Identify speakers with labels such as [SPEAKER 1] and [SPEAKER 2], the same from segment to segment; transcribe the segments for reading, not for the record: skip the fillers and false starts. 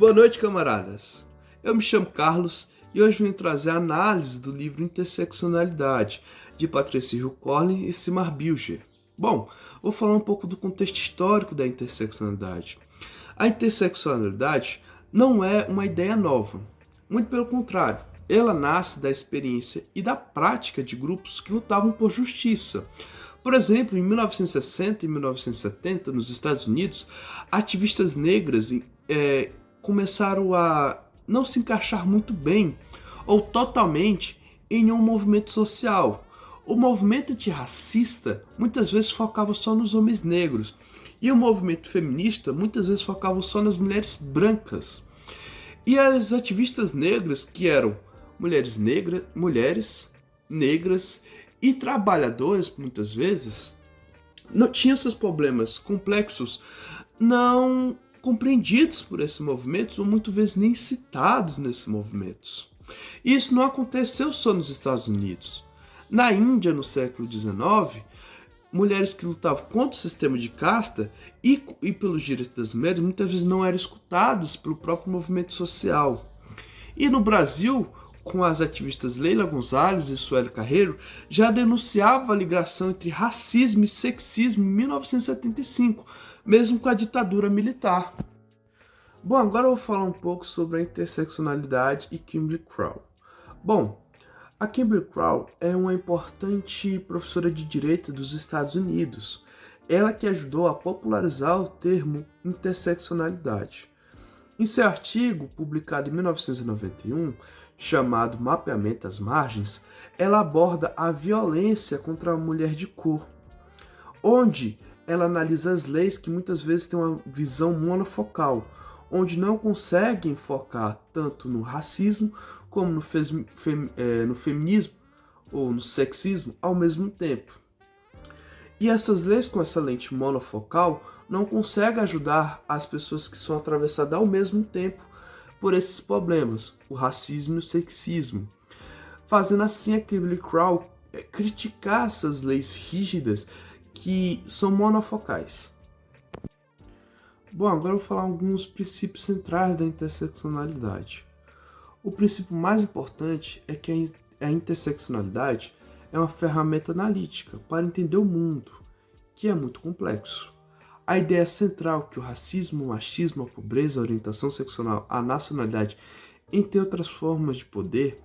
[SPEAKER 1] Boa noite, camaradas. Eu me chamo Carlos e hoje vim trazer a análise do livro Interseccionalidade, de Patricia Hill Collins e Seymour Bilger. Bom, vou falar um pouco do contexto histórico da interseccionalidade. A interseccionalidade não é uma ideia nova, muito pelo contrário, ela nasce da experiência e da prática de grupos que lutavam por justiça. Por exemplo, em 1960 e 1970, nos Estados Unidos, ativistas negras começaram a não se encaixar muito bem ou totalmente em um movimento social. O movimento antirracista muitas vezes focava só nos homens negros e o movimento feminista muitas vezes focava só nas mulheres brancas. E as ativistas negras, que eram mulheres negras e trabalhadoras, muitas vezes, não tinham seus problemas complexos não compreendidos por esses movimentos ou muitas vezes nem citados nesses movimentos. Isso não aconteceu só nos Estados Unidos. Na Índia, no século XIX, mulheres que lutavam contra o sistema de casta e pelos direitos das mulheres muitas vezes não eram escutadas pelo próprio movimento social. E no Brasil, com as ativistas Leila Gonzalez e Sueli Carreiro, já denunciava a ligação entre racismo e sexismo em 1975, mesmo com a ditadura militar. Bom, agora eu vou falar um pouco sobre a interseccionalidade e Kimberly Crenshaw. Bom, a Kimberly Crenshaw é uma importante professora de direito dos Estados Unidos. Ela que ajudou a popularizar o termo interseccionalidade. Em seu artigo, publicado em 1991, chamado Mapeamento às Margens, ela aborda a violência contra a mulher de cor, onde ela analisa as leis que muitas vezes têm uma visão monofocal, onde não conseguem focar tanto no racismo como no feminismo ou no sexismo ao mesmo tempo. E essas leis com essa lente monofocal não conseguem ajudar as pessoas que são atravessadas ao mesmo tempo por esses problemas, o racismo e o sexismo, fazendo assim a Kimberly Crenshaw criticar essas leis rígidas que são monofocais. Bom, agora eu vou falar alguns princípios centrais da interseccionalidade. O princípio mais importante é que a interseccionalidade é uma ferramenta analítica para entender o mundo, que é muito complexo. A ideia central que o racismo, o machismo, a pobreza, a orientação sexual, a nacionalidade, entre outras formas de poder,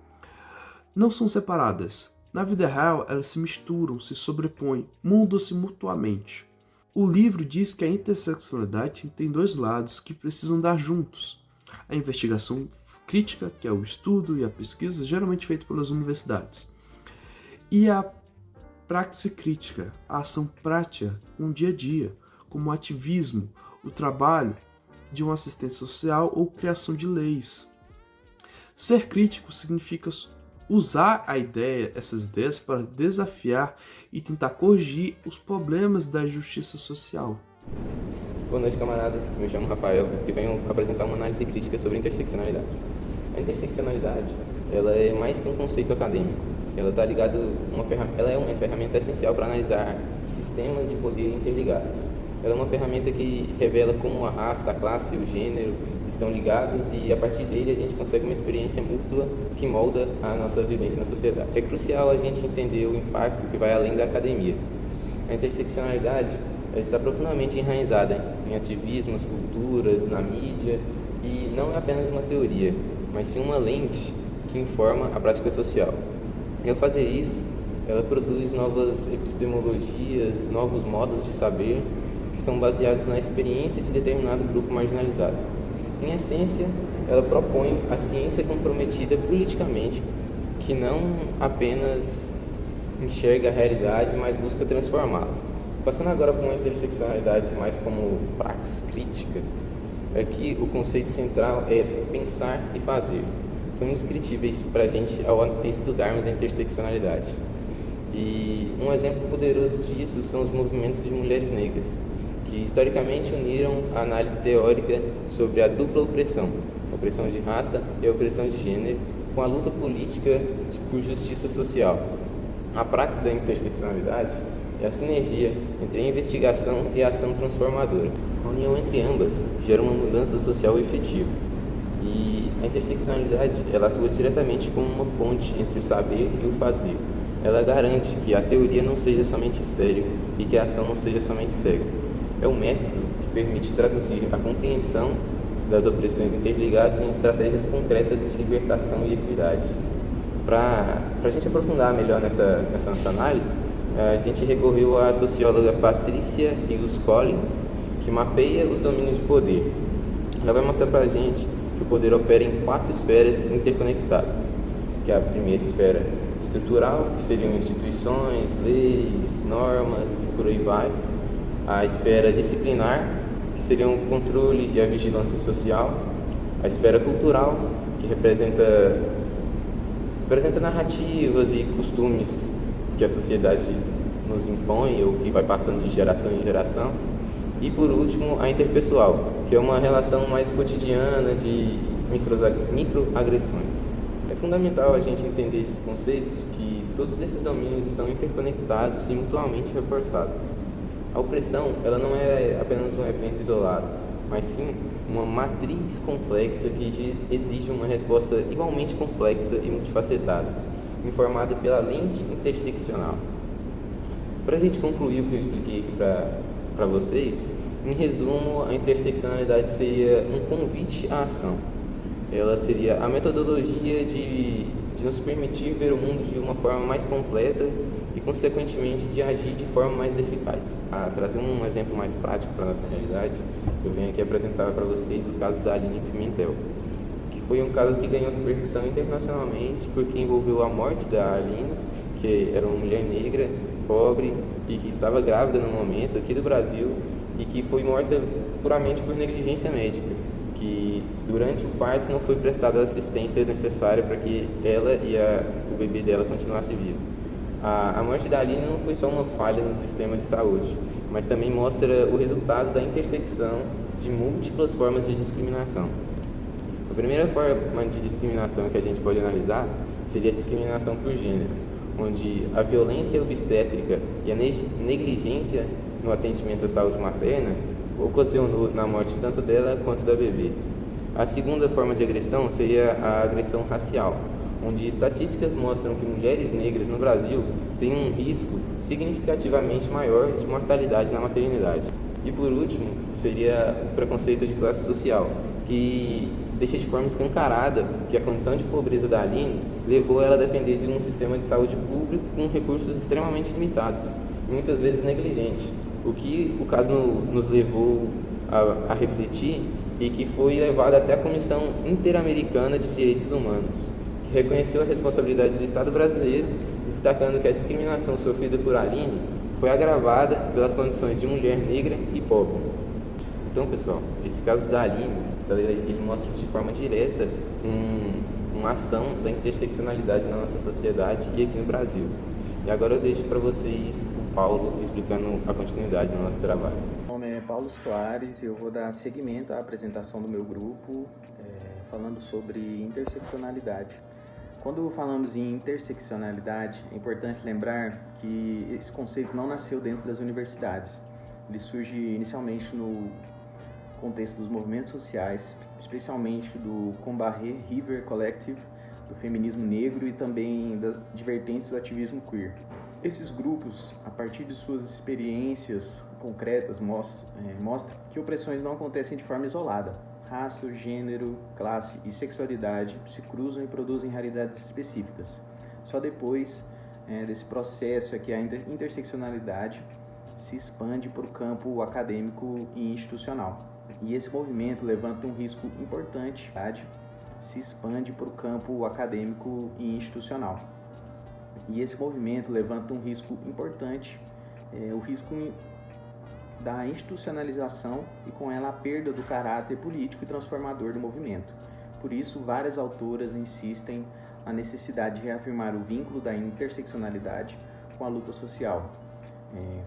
[SPEAKER 1] não são separadas. Na vida real, elas se misturam, se sobrepõem, mudam-se mutuamente. O livro diz que a interseccionalidade tem dois lados que precisam dar juntos. A investigação crítica, que é o estudo e a pesquisa, geralmente feito pelas universidades. E a praxis crítica, a ação prática com o dia a dia, como o ativismo, o trabalho de um assistente social ou criação de leis. Ser crítico significa usar essas ideias para desafiar e tentar corrigir os problemas da justiça social.
[SPEAKER 2] Boa noite, camaradas. Me chamo Rafael e venho apresentar uma análise crítica sobre interseccionalidade. A interseccionalidade, ela é mais que um conceito acadêmico. Ela está ligada ela é uma ferramenta essencial para analisar sistemas de poder interligados. Ela é uma ferramenta que revela como a raça, a classe e o gênero estão ligados e a partir dele a gente consegue uma experiência múltipla que molda a nossa vivência na sociedade. É crucial a gente entender o impacto que vai além da academia. A interseccionalidade ela está profundamente enraizada em ativismos, culturas, na mídia e não é apenas uma teoria, mas sim uma lente que informa a prática social. E ao fazer isso, ela produz novas epistemologias, novos modos de saber que são baseados na experiência de determinado grupo marginalizado. Em essência, ela propõe a ciência comprometida politicamente, que não apenas enxerga a realidade, mas busca transformá-la. Passando agora para uma interseccionalidade mais como praxis crítica, aqui o conceito central é pensar e fazer. São indescritíveis para a gente ao estudarmos a interseccionalidade. E um exemplo poderoso disso são os movimentos de mulheres negras, que historicamente uniram a análise teórica sobre a dupla opressão, a opressão de raça e a opressão de gênero, com a luta política por justiça social. A prática da interseccionalidade é a sinergia entre a investigação e a ação transformadora. A união entre ambas gera uma mudança social efetiva. E a interseccionalidade, ela atua diretamente como uma ponte entre o saber e o fazer. Ela garante que a teoria não seja somente estéril e que a ação não seja somente cega. É um método que permite traduzir a compreensão das opressões interligadas em estratégias concretas de libertação e equidade. Para a gente aprofundar melhor nessa nossa análise, a gente recorreu à socióloga Patricia Hughes Collins, que mapeia os domínios de poder. Ela vai mostrar para a gente que o poder opera em 4 esferas interconectadas, que é a primeira esfera estrutural, que seriam instituições, leis, normas e por aí vai. A esfera disciplinar, que seriam o controle e a vigilância social. A esfera cultural, que representa narrativas e costumes que a sociedade nos impõe ou que vai passando de geração em geração. E por último, a interpessoal, que é uma relação mais cotidiana de microagressões. É fundamental a gente entender esses conceitos, que todos esses domínios estão interconectados e mutuamente reforçados. A opressão, ela não é apenas um evento isolado, mas sim uma matriz complexa que exige uma resposta igualmente complexa e multifacetada, informada pela lente interseccional. Para a gente concluir o que eu expliquei aqui para vocês, em resumo, a interseccionalidade seria um convite à ação. Ela seria a metodologia de nos permitir ver o mundo de uma forma mais completa e, consequentemente, de agir de forma mais eficaz. Para trazer um exemplo mais prático para a nossa realidade, eu venho aqui apresentar para vocês o caso da Aline Pimentel, que foi um caso que ganhou repercussão internacionalmente porque envolveu a morte da Aline, que era uma mulher negra, pobre e que estava grávida no momento aqui do Brasil e que foi morta puramente por negligência médica, que durante o parto não foi prestada a assistência necessária para que ela e o bebê dela continuassem vivos. A morte da Aline não foi só uma falha no sistema de saúde, mas também mostra o resultado da intersecção de múltiplas formas de discriminação. A primeira forma de discriminação que a gente pode analisar seria a discriminação por gênero, onde a violência obstétrica e a negligência no atendimento à saúde materna ocasionou na morte tanto dela quanto da bebê. A segunda forma de agressão seria a agressão racial, onde estatísticas mostram que mulheres negras no Brasil têm um risco significativamente maior de mortalidade na maternidade. E por último, seria o preconceito de classe social, que deixa de forma escancarada que a condição de pobreza da Aline levou ela a depender de um sistema de saúde público com recursos extremamente limitados e muitas vezes negligentes, o que o caso nos levou a refletir e que foi levado até a Comissão Interamericana de Direitos Humanos, que reconheceu a responsabilidade do Estado brasileiro, destacando que a discriminação sofrida por Aline foi agravada pelas condições de mulher negra e pobre. Então, pessoal, esse caso da Aline, ele mostra de forma direta uma ação da interseccionalidade na nossa sociedade e aqui no Brasil. E agora eu deixo para vocês o Paulo explicando a continuidade do nosso trabalho.
[SPEAKER 3] Meu nome é Paulo Soares e eu vou dar seguimento à apresentação do meu grupo, falando sobre interseccionalidade. Quando falamos em interseccionalidade, é importante lembrar que esse conceito não nasceu dentro das universidades. Ele surge inicialmente no contexto dos movimentos sociais, especialmente do Combahee River Collective, do feminismo negro e também de vertentes do ativismo queer. Esses grupos, a partir de suas experiências concretas, mostram que opressões não acontecem de forma isolada. Raça, gênero, classe e sexualidade se cruzam e produzem realidades específicas. Só depois desse processo é que a interseccionalidade se expande para o campo acadêmico e institucional. E esse movimento levanta um risco importante, se expande para o campo acadêmico e institucional. E esse movimento levanta um risco importante, o risco da institucionalização e com ela a perda do caráter político e transformador do movimento. Por isso, várias autoras insistem na necessidade de reafirmar o vínculo da interseccionalidade com a luta social,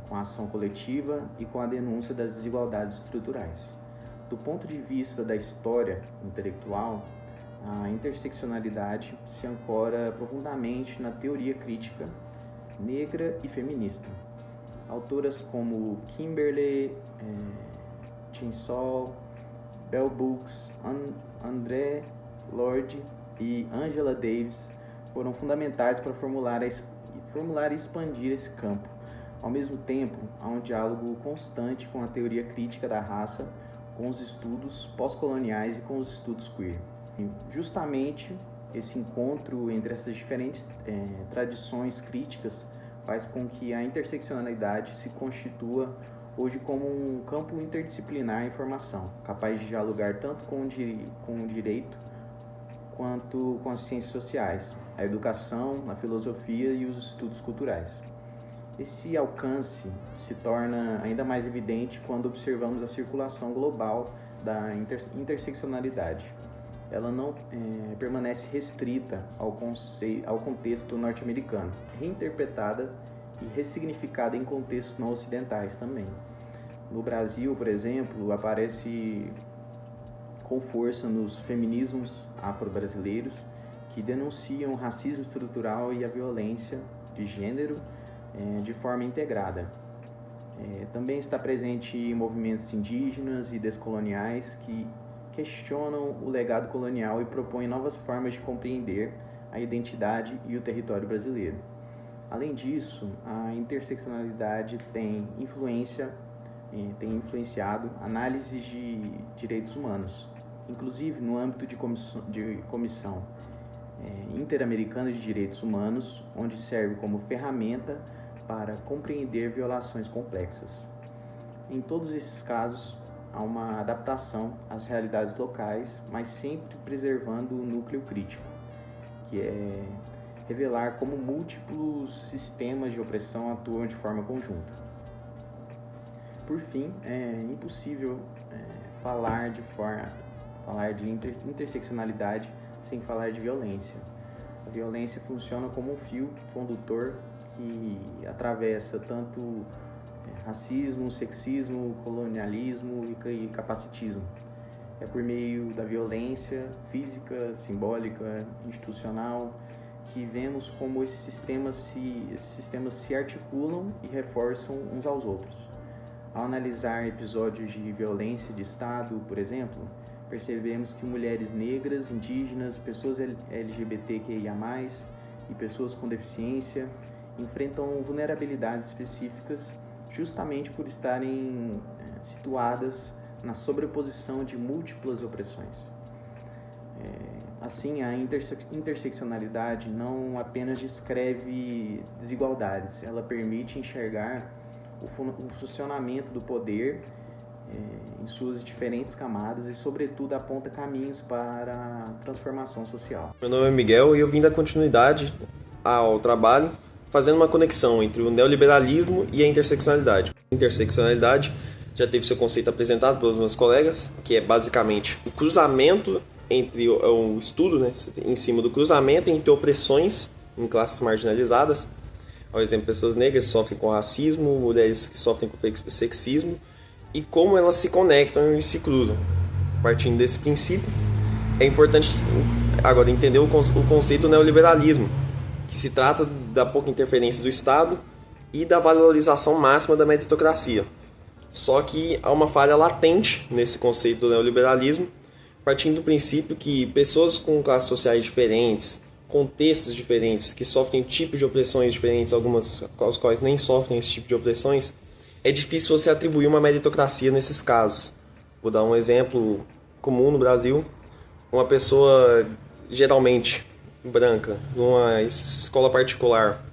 [SPEAKER 3] com a ação coletiva e com a denúncia das desigualdades estruturais. Do ponto de vista da história intelectual, a interseccionalidade se ancora profundamente na teoria crítica negra e feminista. Autoras como Kimberly, Chin Sol, Bell Hooks, André Lorde e Angela Davis foram fundamentais para formular e expandir esse campo. Ao mesmo tempo, há um diálogo constante com a teoria crítica da raça, com os estudos pós-coloniais e com os estudos queer. E justamente esse encontro entre essas diferentes tradições críticas faz com que a interseccionalidade se constitua hoje como um campo interdisciplinar em formação, capaz de dialogar tanto com o direito quanto com as ciências sociais, a educação, a filosofia e os estudos culturais. Esse alcance se torna ainda mais evidente quando observamos a circulação global da interseccionalidade. Ela não permanece restrita ao contexto norte-americano, reinterpretada e ressignificada em contextos não ocidentais também. No Brasil, por exemplo, aparece com força nos feminismos afro-brasileiros que denunciam o racismo estrutural e a violência de gênero de forma integrada. Também está presente em movimentos indígenas e descoloniais que questionam o legado colonial e propõem novas formas de compreender a identidade e o território brasileiro. Além disso, a interseccionalidade tem influenciado análises de direitos humanos, inclusive no âmbito de comissão interamericana de direitos humanos, onde serve como ferramenta para compreender violações complexas. Em todos esses casos, há uma adaptação às realidades locais, mas sempre preservando o núcleo crítico, que é revelar como múltiplos sistemas de opressão atuam de forma conjunta. Por fim, é impossível falar de interseccionalidade sem falar de violência. A violência funciona como um fio condutor que atravessa tanto racismo, sexismo, colonialismo e capacitismo. É por meio da violência física, simbólica, institucional, que vemos como esses sistemas se articulam e reforçam uns aos outros. Ao analisar episódios de violência de Estado, por exemplo, percebemos que mulheres negras, indígenas, pessoas LGBTQIA+, e pessoas com deficiência enfrentam vulnerabilidades específicas justamente por estarem situadas na sobreposição de múltiplas opressões. Assim, a interseccionalidade não apenas descreve desigualdades, ela permite enxergar o funcionamento do poder em suas diferentes camadas e, sobretudo, aponta caminhos para a transformação social.
[SPEAKER 4] Meu nome é Miguel e eu vim dar continuidade ao trabalho fazendo uma conexão entre o neoliberalismo e a interseccionalidade. A interseccionalidade já teve seu conceito apresentado pelos meus colegas, que é basicamente o cruzamento entre o estudo, em cima do cruzamento entre opressões em classes marginalizadas. Por exemplo, pessoas negras que sofrem com racismo, mulheres que sofrem com sexismo, e como elas se conectam e se cruzam. Partindo desse princípio, é importante agora entender o conceito do neoliberalismo, que se trata da pouca interferência do Estado e da valorização máxima da meritocracia. Só que há uma falha latente nesse conceito do neoliberalismo, partindo do princípio que pessoas com classes sociais diferentes, contextos diferentes, que sofrem tipos de opressões diferentes, algumas aos quais nem sofrem esse tipo de opressões, é difícil você atribuir uma meritocracia nesses casos. Vou dar um exemplo comum no Brasil. Uma pessoa geralmente branca, numa escola particular,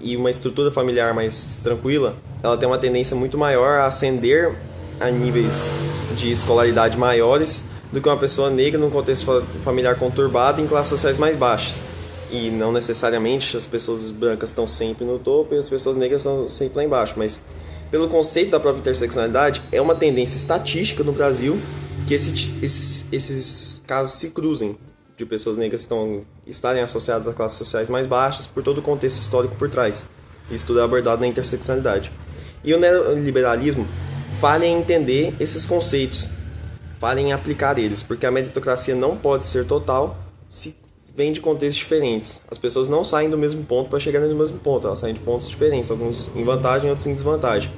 [SPEAKER 4] e uma estrutura familiar mais tranquila, ela tem uma tendência muito maior a ascender a níveis de escolaridade maiores do que uma pessoa negra num contexto familiar conturbado em classes sociais mais baixas. E não necessariamente as pessoas brancas estão sempre no topo e as pessoas negras estão sempre lá embaixo, mas pelo conceito da própria interseccionalidade, é uma tendência estatística no Brasil que esses casos se cruzem, de pessoas negras estarem associadas a classes sociais mais baixas por todo o contexto histórico por trás. Isso tudo é abordado na interseccionalidade. E o neoliberalismo falha em entender esses conceitos, falha em aplicar eles, porque a meritocracia não pode ser total se vem de contextos diferentes. As pessoas não saem do mesmo ponto para chegar no mesmo ponto, elas saem de pontos diferentes, alguns em vantagem, outros em desvantagem.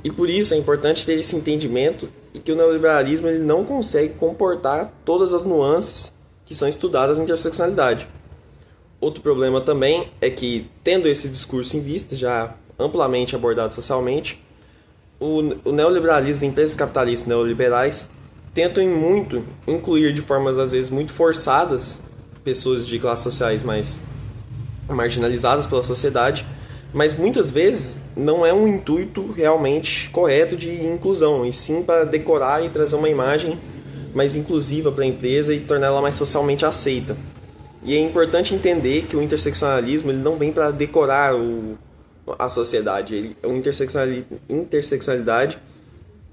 [SPEAKER 4] E por isso é importante ter esse entendimento e que o neoliberalismo ele não consegue comportar todas as nuances que são estudadas na interseccionalidade. Outro problema também é que, tendo esse discurso em vista, já amplamente abordado socialmente, o neoliberalismo, as empresas capitalistas neoliberais, tentam muito incluir de formas às vezes muito forçadas pessoas de classes sociais mais marginalizadas pela sociedade, mas muitas vezes não é um intuito realmente correto de inclusão, e sim para decorar e trazer uma imagem mais inclusiva para a empresa e torná-la mais socialmente aceita. E é importante entender que o interseccionalismo ele não vem para decorar a sociedade. A interseccionalidade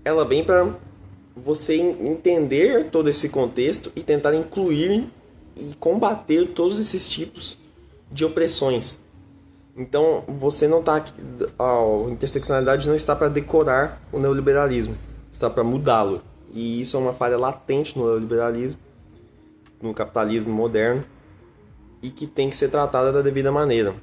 [SPEAKER 4] ela vem para você entender todo esse contexto e tentar incluir e combater todos esses tipos de opressões. Então, você não está aqui, a interseccionalidade não está para decorar o neoliberalismo, está para mudá-lo. E isso é uma falha latente no neoliberalismo, no capitalismo moderno, e que tem que ser tratada da devida maneira.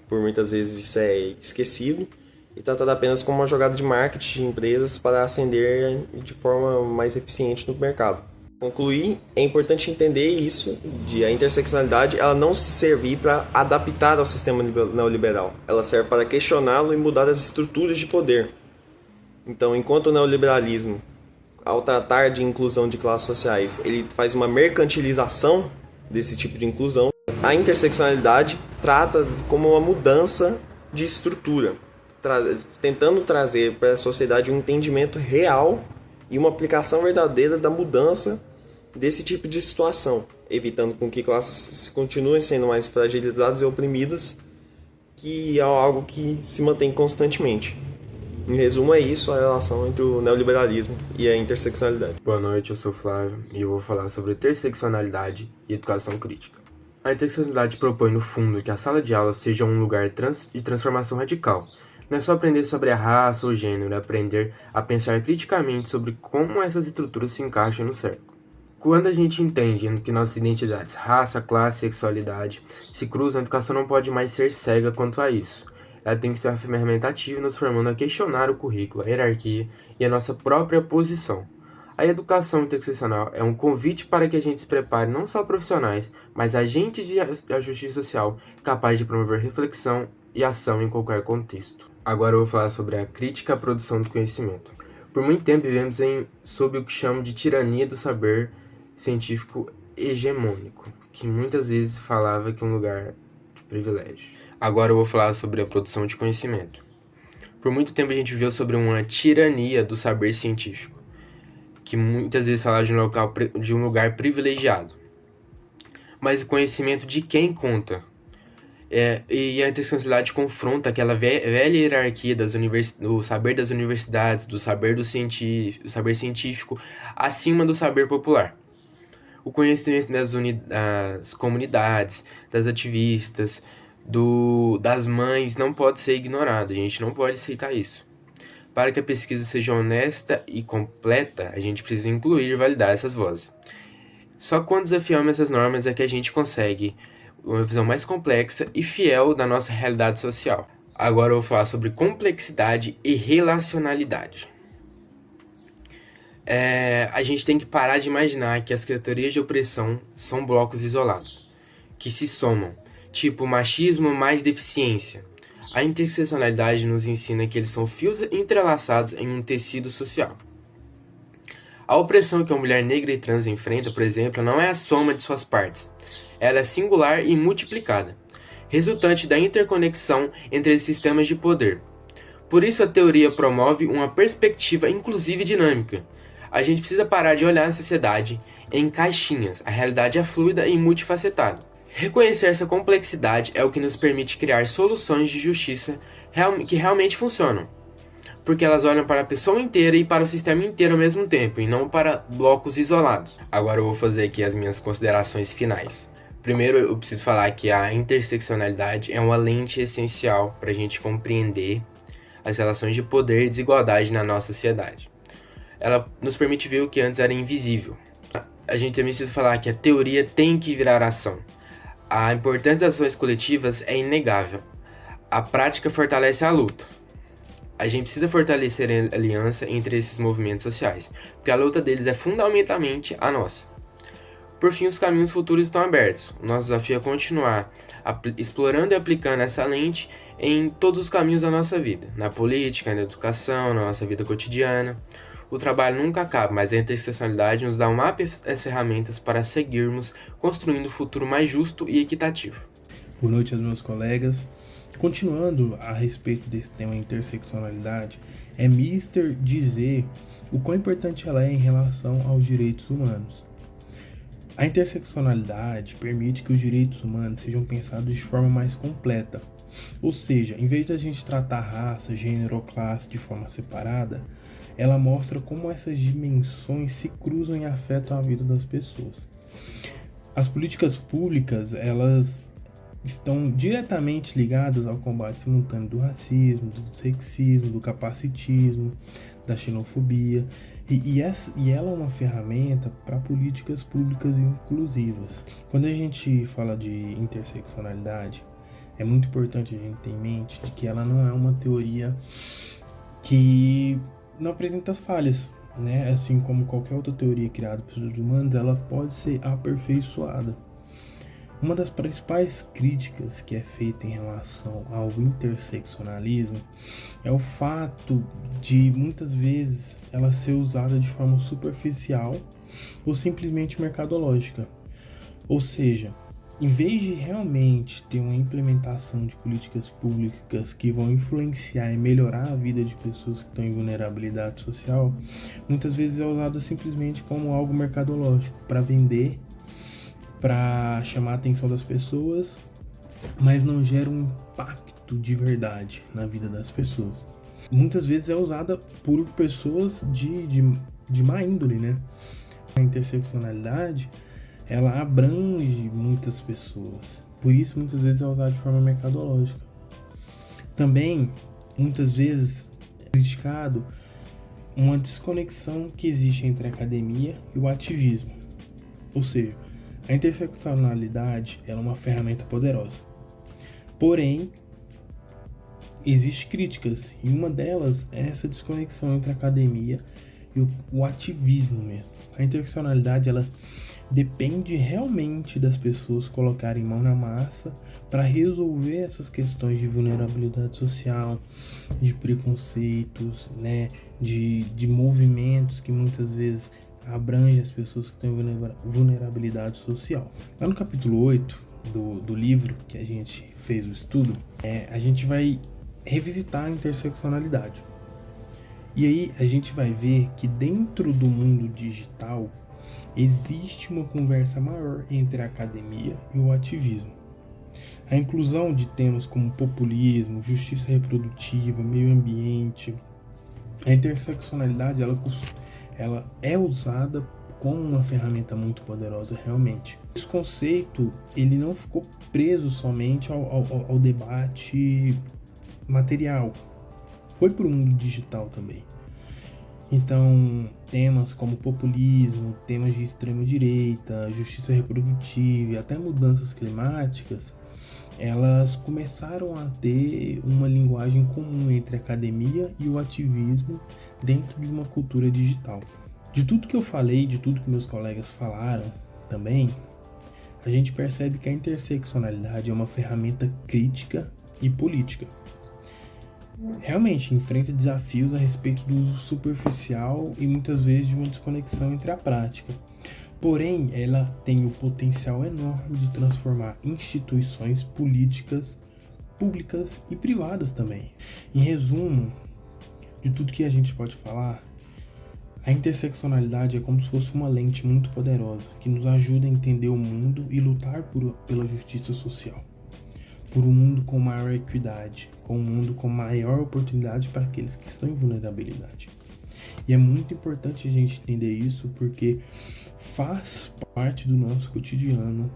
[SPEAKER 4] Por muitas vezes isso é esquecido e tratado apenas como uma jogada de marketing de empresas para ascender de forma mais eficiente no mercado. Concluir, é importante entender isso, de a interseccionalidade ela não servir para adaptar ao sistema neoliberal, ela serve para questioná-lo e mudar as estruturas de poder. Então, enquanto o neoliberalismo, ao tratar de inclusão de classes sociais, ele faz uma mercantilização desse tipo de inclusão, a interseccionalidade trata como uma mudança de estrutura, tentando trazer para a sociedade um entendimento real e uma aplicação verdadeira da mudança desse tipo de situação, evitando com que classes continuem sendo mais fragilizadas e oprimidas, que é algo que se mantém constantemente. Em resumo, é isso a relação entre o neoliberalismo e a interseccionalidade.
[SPEAKER 5] Boa noite, eu sou o Flávio e eu vou falar sobre interseccionalidade e educação crítica. A interseccionalidade propõe, no fundo, que a sala de aula seja um lugar de transformação radical. Não é só aprender sobre a raça ou gênero, é aprender a pensar criticamente sobre como essas estruturas se encaixam no cerco. Quando a gente entende que nossas identidades, raça, classe, sexualidade, se cruzam, a educação não pode mais ser cega quanto a isso. Ela tem que ser uma ferramenta ativa, nos formando a questionar o currículo, a hierarquia e a nossa própria posição. A educação interseccional é um convite para que a gente se prepare não só profissionais, mas agentes de justiça social capazes de promover reflexão e ação em qualquer contexto. Agora eu vou falar sobre a crítica à produção do conhecimento. Por muito tempo vivemos sob o que chamo de tirania do saber científico hegemônico, que muitas vezes falava que é um lugar de privilégio. Agora eu vou falar sobre a produção de conhecimento. Por muito tempo a gente viveu sobre uma tirania do saber científico, que muitas vezes falava de um lugar privilegiado. Mas o conhecimento de quem conta? E a interseccionalidade confronta aquela velha hierarquia do saber das universidades, do saber do saber científico, acima do saber popular. O conhecimento das comunidades, das ativistas, das mães não pode ser ignorado, a gente não pode aceitar isso. Para que a pesquisa seja honesta e completa, a gente precisa incluir e validar essas vozes. Só quando desafiamos essas normas é que a gente consegue uma visão mais complexa e fiel da nossa realidade social. Agora eu vou falar sobre complexidade e relacionalidade. A gente tem que parar de imaginar que as categorias de opressão são blocos isolados, que se somam, tipo machismo mais deficiência. A interseccionalidade nos ensina que eles são fios entrelaçados em um tecido social. A opressão que a mulher negra e trans enfrenta, por exemplo, não é a soma de suas partes. Ela é singular e multiplicada, resultante da interconexão entre esses sistemas de poder. Por isso a teoria promove uma perspectiva inclusiva e dinâmica. A gente precisa parar de olhar a sociedade em caixinhas. A realidade é fluida e multifacetada. Reconhecer essa complexidade é o que nos permite criar soluções de justiça que realmente funcionam, porque elas olham para a pessoa inteira e para o sistema inteiro ao mesmo tempo, e não para blocos isolados. Agora eu vou fazer aqui as minhas considerações finais. Primeiro, eu preciso falar que a interseccionalidade é uma lente essencial para a gente compreender as relações de poder e desigualdade na nossa sociedade. Ela nos permite ver o que antes era invisível. A gente também precisa falar que a teoria tem que virar ação. A importância das ações coletivas é inegável. A prática fortalece a luta. A gente precisa fortalecer a aliança entre esses movimentos sociais, porque a luta deles é fundamentalmente a nossa. Por fim, os caminhos futuros estão abertos. O nosso desafio é continuar explorando e aplicando essa lente em todos os caminhos da nossa vida, na política, na educação, na nossa vida cotidiana. O trabalho nunca acaba, mas a interseccionalidade nos dá um mapa e as ferramentas para seguirmos construindo um futuro mais justo e equitativo.
[SPEAKER 6] Boa noite aos meus colegas. Continuando a respeito desse tema interseccionalidade, é mister dizer o quão importante ela é em relação aos direitos humanos. A interseccionalidade permite que os direitos humanos sejam pensados de forma mais completa. Ou seja, em vez de a gente tratar raça, gênero ou classe de forma separada, ela mostra como essas dimensões se cruzam e afetam a vida das pessoas. As políticas públicas, elas estão diretamente ligadas ao combate simultâneo do racismo, do sexismo, do capacitismo, da xenofobia, e ela é uma ferramenta para políticas públicas inclusivas. Quando a gente fala de interseccionalidade, é muito importante a gente ter em mente de que ela não é uma teoria que não apresenta as falhas, né? Assim como qualquer outra teoria criada pelos seres humanos, ela pode ser aperfeiçoada. Uma das principais críticas que é feita em relação ao interseccionalismo é o fato de muitas vezes ela ser usada de forma superficial ou simplesmente mercadológica. Ou seja, em vez de realmente ter uma implementação de políticas públicas que vão influenciar e melhorar a vida de pessoas que estão em vulnerabilidade social, muitas vezes é usada simplesmente como algo mercadológico para vender, para chamar a atenção das pessoas, mas não gera um impacto de verdade na vida das pessoas. Muitas vezes é usada por pessoas de má índole, né? A interseccionalidade, ela abrange muitas pessoas, por isso muitas vezes é usada de forma mercadológica. Também, muitas vezes, é criticado uma desconexão que existe entre a academia e o ativismo. Ou seja, a interseccionalidade ela é uma ferramenta poderosa. Porém, existem críticas, e uma delas é essa desconexão entre a academia e o ativismo mesmo. A interseccionalidade ela depende realmente das pessoas colocarem mão na massa para resolver essas questões de vulnerabilidade social, de preconceitos, né, de movimentos que muitas vezes abrange as pessoas que têm vulnerabilidade social. Lá no capítulo 8 do livro que a gente fez o estudo, a gente vai revisitar a interseccionalidade. E aí a gente vai ver que dentro do mundo digital existe uma conversa maior entre a academia e o ativismo. A inclusão de temas como populismo, justiça reprodutiva, meio ambiente, a interseccionalidade ela é usada como uma ferramenta muito poderosa realmente. Esse conceito ele não ficou preso somente ao debate material, foi para o mundo digital também. Então, temas como populismo, temas de extrema-direita, justiça reprodutiva e até mudanças climáticas, elas começaram a ter uma linguagem comum entre a academia e o ativismo dentro de uma cultura digital. De tudo que eu falei, de tudo que meus colegas falaram também, a gente percebe que a interseccionalidade é uma ferramenta crítica e política. Realmente enfrenta desafios a respeito do uso superficial e muitas vezes de uma desconexão entre a prática. Porém, ela tem o potencial enorme de transformar instituições políticas, públicas e privadas também. Em resumo, de tudo que a gente pode falar, a interseccionalidade é como se fosse uma lente muito poderosa que nos ajuda a entender o mundo e lutar pela justiça social, por um mundo com maior equidade, com um mundo com maior oportunidade para aqueles que estão em vulnerabilidade. E é muito importante a gente entender isso porque faz parte do nosso cotidiano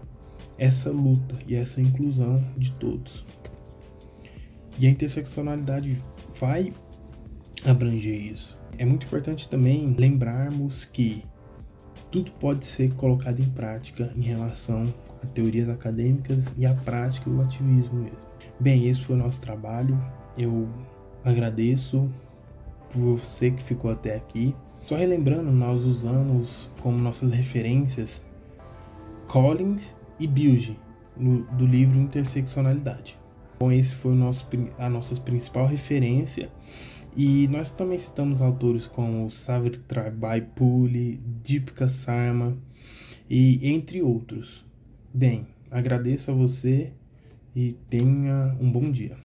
[SPEAKER 6] essa luta e essa inclusão de todos. E a interseccionalidade vai abranger isso. É muito importante também lembrarmos que tudo pode ser colocado em prática em relação a teorias acadêmicas e a prática e o ativismo mesmo. Bem, esse foi o nosso trabalho. Eu Agradeço por você que ficou até aqui. Só relembrando, nós usamos como nossas referências Collins e Bilge, do livro Interseccionalidade. Bom, esse foi a nossa principal referência. E nós também citamos autores como Savitribai Phule, Deepika Sarma e entre outros. Bem, agradeço a você e tenha um bom dia.